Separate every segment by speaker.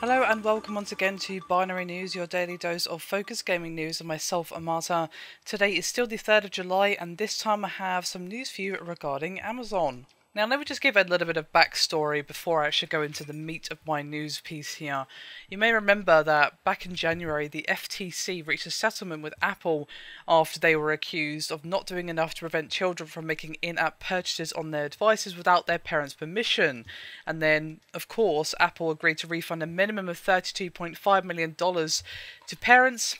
Speaker 1: Hello and welcome once again to Binary News, your daily dose of focused gaming news, and myself, Amata. Today is still the 3rd of July, and this time I have some news for you regarding Amazon. Now, let me just give a little bit of backstory before I actually go into the meat of my news piece here. You may remember that back in January, the FTC reached a settlement with Apple after they were accused of not doing enough to prevent children from making in-app purchases on their devices without their parents' permission. And then, of course, Apple agreed to refund a minimum of $32.5 million to parents.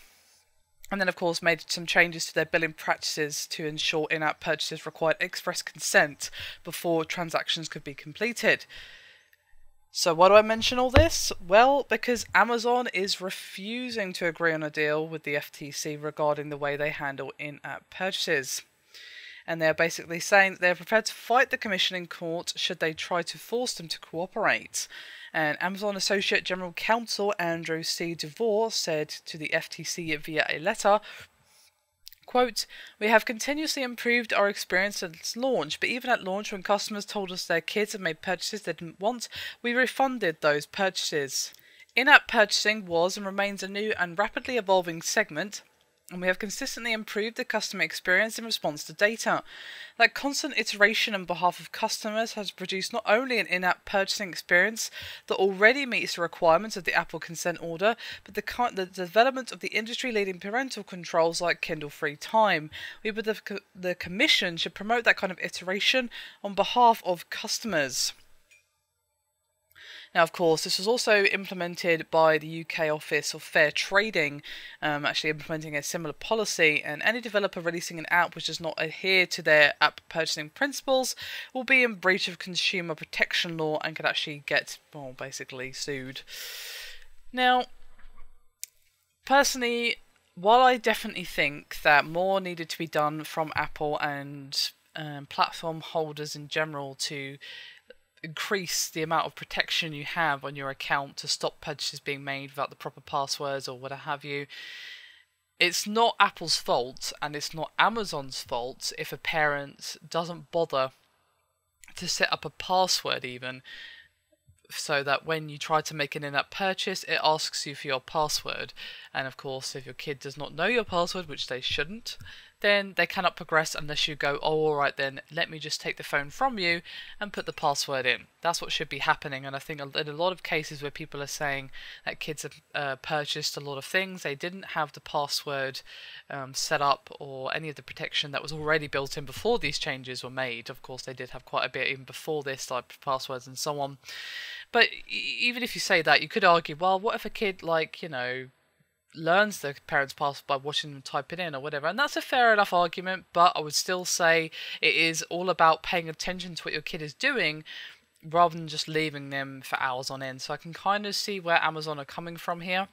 Speaker 1: And then, of course, made some changes to their billing practices to ensure in-app purchases required express consent before transactions could be completed. So why do I mention all this? Well, because Amazon is refusing to agree on a deal with the FTC regarding the way they handle in-app purchases. And they're basically saying that they're prepared to fight the commission in court should they try to force them to cooperate. And Amazon Associate General Counsel Andrew C. DeVore said to the FTC via a letter, quote, "We have continuously improved our experience since launch, but even at launch when customers told us their kids had made purchases they didn't want, we refunded those purchases. In-app purchasing was and remains a new and rapidly evolving segment, and we have consistently improved the customer experience in response to data. That constant iteration on behalf of customers has produced not only an in-app purchasing experience that already meets the requirements of the Apple consent order, but the development of the industry-leading parental controls like Kindle Free Time. We believe the Commission should promote that kind of iteration on behalf of customers." Now, of course, this was also implemented by the UK Office of Fair Trading, actually implementing a similar policy, and any developer releasing an app which does not adhere to their app purchasing principles will be in breach of consumer protection law and could actually get, well, basically sued. Now, personally, while I definitely think that more needed to be done from Apple and platform holders in general to increase the amount of protection you have on your account to stop purchases being made without the proper passwords or what have you, it's not Apple's fault and it's not Amazon's fault if a parent doesn't bother to set up a password even, so that when you try to make an in-app purchase, it asks you for your password. And of course, if your kid does not know your password, which they shouldn't, then they cannot progress unless you go, oh, alright then, let me just take the phone from you and put the password in. That's what should be happening. And I think in a lot of cases where people are saying that kids have purchased a lot of things, they didn't have the password set up or any of the protection that was already built in before these changes were made. Of course, they did have quite a bit even before this, like passwords and so on. But even if you say that, you could argue, well, what if a kid, like, you know, learns the parents' password by watching them type it in or whatever? And that's a fair enough argument, but I would still say it is all about paying attention to what your kid is doing rather than just leaving them for hours on end. So I can kind of see where Amazon are coming from here.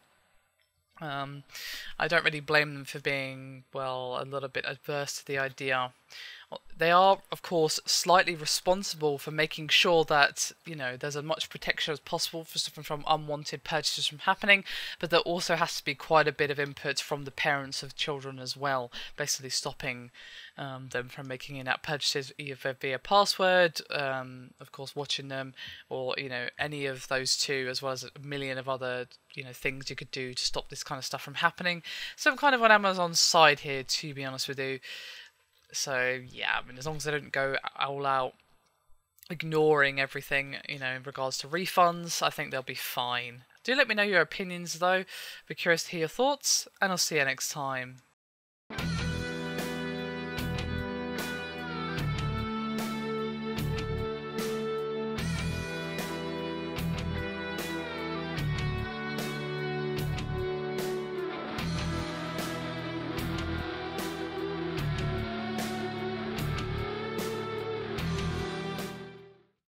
Speaker 1: I don't really blame them for being, well, a little bit adverse to the idea. They are, of course, slightly responsible for making sure that, you know, there's as much protection as possible from unwanted purchases from happening, but there also has to be quite a bit of input from the parents of children as well, basically stopping them from making in-app purchases either via password, of course, watching them, or, you know, any of those two, as well as a million of other, you know, things you could do to stop this kind of stuff from happening. So I'm kind of on Amazon's side here, to be honest with you. So, yeah, I mean, as long as they don't go all out ignoring everything, you know, in regards to refunds, I think they'll be fine. Do let me know your opinions, though. Be curious to hear your thoughts, and I'll see you next time.